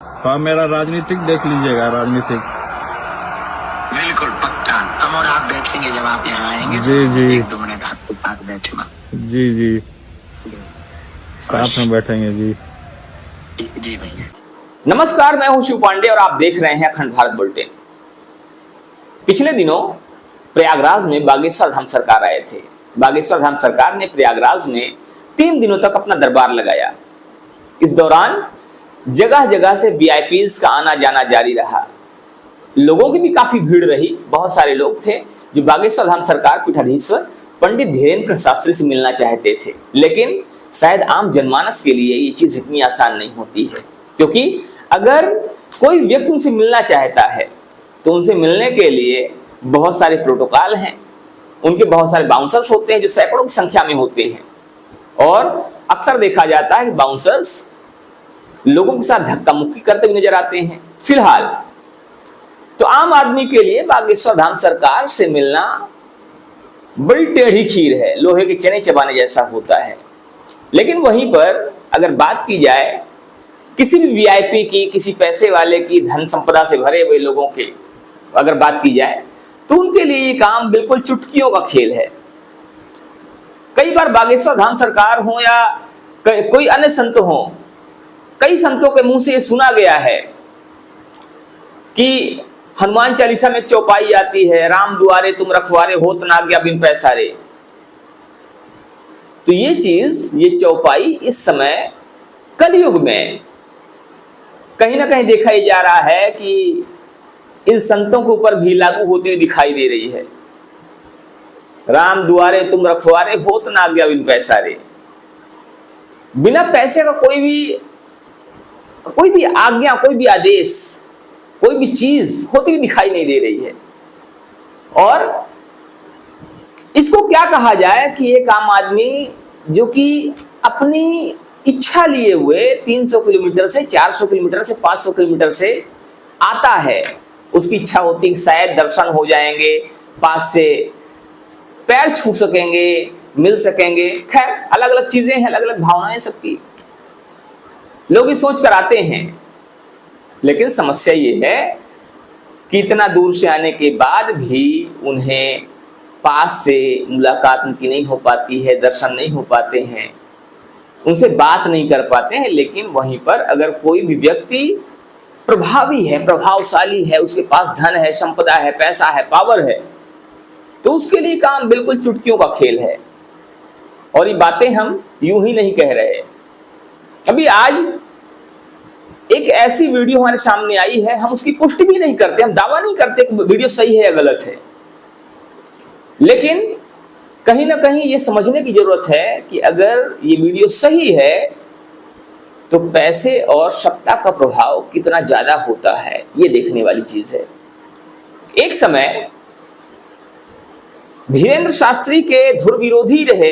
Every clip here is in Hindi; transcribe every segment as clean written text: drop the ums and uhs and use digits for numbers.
हाँ, मेरा राजनीतिक देख लीजिएगा, राजनीतिक। बिल्कुल पक्का। हम और आप बैठेंगे जब आप यहाँ आएंगे। जी जी 1-2 मिनट आपके साथ बैठूंगा। जी जी, साथ में बैठेंगे जी। जी भैया। नमस्कार, मैं हूं शिव पांडे और आप देख रहे हैं अखंड भारत बुलेटिन। पिछले दिनों प्रयागराज में बागेश्वर धाम सरकार आए थे। बागेश्वर धाम सरकार ने प्रयागराज में 3 दिनों तक अपना दरबार लगाया। इस दौरान जगह जगह से वीआईपीज का आना जाना जारी रहा। लोगों की भी काफी भीड़ रही। बहुत सारे लोग थे जो बागेश्वर धाम सरकार पीठाधीश्वर पंडित धीरेन्द्र शास्त्री से मिलना चाहते थे, लेकिन शायद आम जनमानस के लिए ये चीज इतनी आसान नहीं होती है, क्योंकि अगर कोई व्यक्ति उनसे मिलना चाहता है तो उनसे मिलने के लिए बहुत सारे प्रोटोकॉल हैं। उनके बहुत सारे बाउंसर्स होते हैं जो सैकड़ों की संख्या में होते हैं, और अक्सर देखा जाता है कि बाउंसर्स लोगों के साथ धक्का मुक्की करते हुए नजर आते हैं। फिलहाल तो आम आदमी के लिए बागेश्वर धाम सरकार से मिलना बड़ी टेढ़ी खीर है, लोहे के चने चबाने जैसा होता है। लेकिन वहीं पर अगर बात की जाए किसी भी वीआईपी की, किसी पैसे वाले की, धन संपदा से भरे हुए लोगों के अगर बात की जाए तो उनके लिए ये काम बिल्कुल चुटकियों का खेल है। कई बार बागेश्वर धाम सरकार हो या कोई अन्य संत हो, कई संतों के मुंह से ये सुना गया है कि हनुमान चालीसा में चौपाई आती है, राम दुआरे तुम रखवारे होत ना गया बिन पैसारे। तो ये चीज, ये चौपाई इस समय कलयुग में कहीं ना कहीं देखा ही जा रहा है कि इन संतों के ऊपर भी लागू होती हुई दिखाई दे रही है। राम दुआरे तुम रखवारे होत ना गया बिन पैसारे। बिना पैसे का कोई भी आज्ञा, कोई भी आदेश, कोई भी चीज होती हुई दिखाई नहीं दे रही है। और इसको क्या कहा जाए कि एक आम आदमी जो कि अपनी इच्छा लिए हुए 300 किलोमीटर से, 400 किलोमीटर से, 500 किलोमीटर से आता है, उसकी इच्छा होती है शायद दर्शन हो जाएंगे, पास से पैर छू सकेंगे, मिल सकेंगे। खैर, अलग अलग चीजें हैं, अलग अलग भावनाएं सबकी, लोग ये सोच कर आते हैं। लेकिन समस्या ये है कि इतना दूर से आने के बाद भी उन्हें पास से मुलाकात उनकी नहीं हो पाती है, दर्शन नहीं हो पाते हैं, उनसे बात नहीं कर पाते हैं। लेकिन वहीं पर अगर कोई भी व्यक्ति प्रभावी है, प्रभावशाली है, उसके पास धन है, संपदा है, पैसा है, पावर है, तो उसके लिए काम बिल्कुल चुटकियों का खेल है। और ये बातें हम यूं ही नहीं कह रहे। अभी आज एक ऐसी वीडियो हमारे सामने आई है, हम उसकी पुष्टि भी नहीं करते, हम दावा नहीं करते कि वीडियो सही है या गलत है, लेकिन कहीं ना कहीं ये समझने की जरूरत है कि अगर ये वीडियो सही है तो पैसे और सत्ता का प्रभाव कितना ज्यादा होता है, ये देखने वाली चीज है। एक समय धीरेन्द्र शास्त्री के धुर विरोधी रहे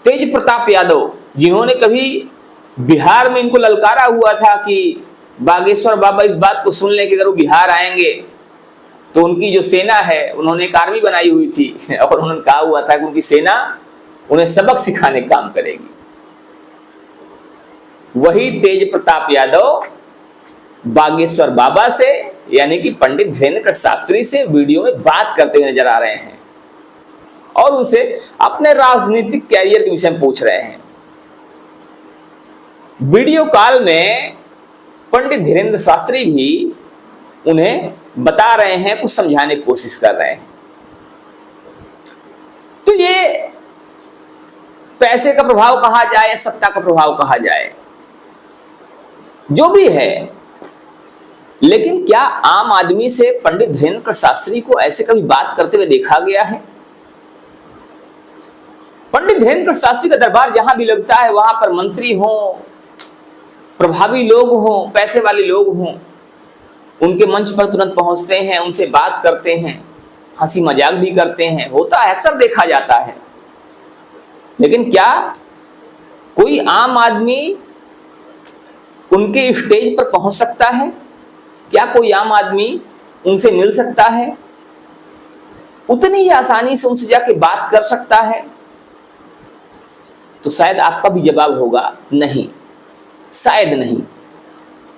तेज प्रताप यादव, जिन्होंने कभी बिहार में इनको ललकारा हुआ था कि बागेश्वर बाबा इस बात को सुन ले कि अगर वो बिहार आएंगे तो उनकी जो सेना है, उन्होंने एक आर्मी बनाई हुई थी और उन्होंने कहा हुआ था कि उनकी सेना उन्हें सबक सिखाने का काम करेगी। वही तेज प्रताप यादव बागेश्वर बाबा से, यानी कि पंडित धीरेन्द्र शास्त्री से वीडियो में बात करते हुए नजर आ रहे हैं और उनसे अपने राजनीतिक कैरियर के विषय में पूछ रहे हैं। वीडियो कॉल में पंडित धीरेन्द्र शास्त्री भी उन्हें बता रहे हैं, कुछ समझाने की कोशिश कर रहे हैं। तो ये पैसे का प्रभाव कहा जाए, सत्ता का प्रभाव कहा जाए, जो भी है, लेकिन क्या आम आदमी से पंडित धीरेन्द्र शास्त्री को ऐसे कभी बात करते हुए देखा गया है? पंडित धीरेन्द्र शास्त्री का दरबार जहां भी लगता है वहां पर मंत्री हो, प्रभावी लोग हों, पैसे वाले लोग हों, उनके मंच पर तुरंत पहुंचते हैं, उनसे बात करते हैं, हंसी मजाक भी करते हैं, होता है, अक्सर देखा जाता है। लेकिन क्या कोई आम आदमी उनके स्टेज पर पहुंच सकता है? क्या कोई आम आदमी उनसे मिल सकता है? उतनी ही आसानी से उनसे जाके बात कर सकता है? तो शायद आपका भी जवाब होगा नहीं। शायद नहीं,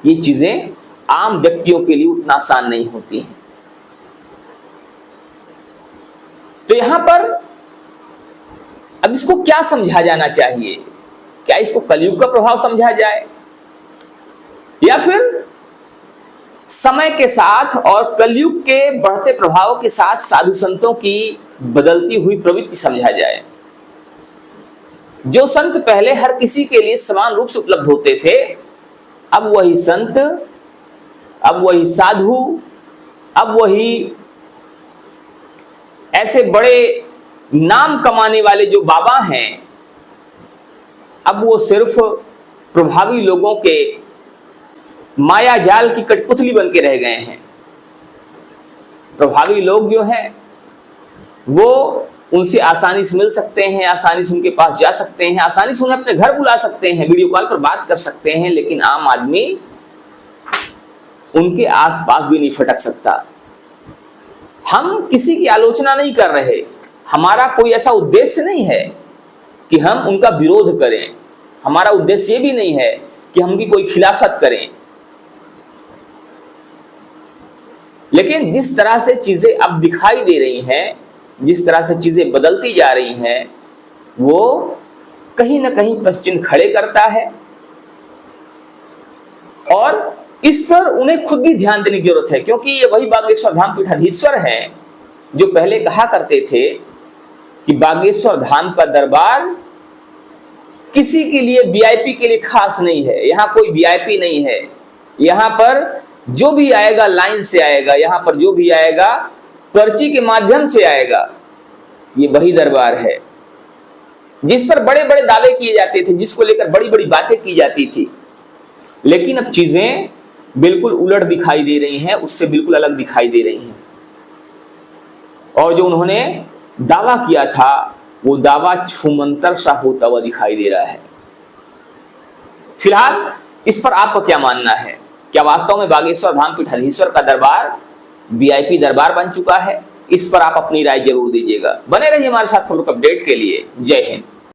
ये चीजें आम व्यक्तियों के लिए उतना आसान नहीं होती हैं। तो यहां पर अब इसको क्या समझा जाना चाहिए? क्या इसको कलयुग का प्रभाव समझा जाए, या फिर समय के साथ और कलयुग के बढ़ते प्रभाव के साथ साधु संतों की बदलती हुई प्रवृत्ति समझा जाए? जो संत पहले हर किसी के लिए समान रूप से उपलब्ध होते थे, अब वही संत, अब वही साधु, अब वही ऐसे बड़े नाम कमाने वाले जो बाबा हैं, अब वो सिर्फ प्रभावी लोगों के माया जाल की कठपुतली बन के रह गए हैं। प्रभावी लोग जो हैं वो उनसे आसानी से मिल सकते हैं, आसानी से उनके पास जा सकते हैं, आसानी से उन्हें अपने घर बुला सकते हैं, वीडियो कॉल पर बात कर सकते हैं, लेकिन आम आदमी उनके आसपास भी नहीं फटक सकता। हम किसी की आलोचना नहीं कर रहे, हमारा कोई ऐसा उद्देश्य नहीं है कि हम उनका विरोध करें, हमारा उद्देश्य ये भी नहीं है कि हम भी कोई खिलाफत करें। लेकिन जिस तरह से चीजें अब दिखाई दे रही हैं, जिस तरह से चीजें बदलती जा रही हैं, वो कहीं ना कहीं प्रश्न खड़े करता है, और इस पर उन्हें खुद भी ध्यान देने की जरूरत है, क्योंकि ये वही बागेश्वर धाम पीठाधीश्वर हैं जो पहले कहा करते थे कि बागेश्वर धाम का दरबार किसी के लिए वीआईपी के लिए खास नहीं है, यहाँ कोई वीआईपी नहीं है, यहाँ पर जो भी आएगा लाइन से आएगा, यहाँ पर जो भी आएगा पर्ची के माध्यम से आएगा। ये वही दरबार है जिस पर बड़े बड़े दावे किए जाते थे, जिसको लेकर बड़ी बड़ी बातें की जाती थी, लेकिन अब चीजें बिल्कुल उलट दिखाई दे रही हैं, उससे बिल्कुल अलग दिखाई दे रही हैं, और जो उन्होंने दावा किया था वो दावा छूमंतर सा होता हुआ दिखाई दे रहा है। फिलहाल इस पर आपका क्या मानना है? क्या वास्तव में बागेश्वर धाम पीठाधीश्वर का दरबार वीआईपी दरबार बन चुका है? इस पर आप अपनी राय जरूर दीजिएगा। बने रहिए हमारे साथ खबरों के अपडेट के लिए। जय हिंद।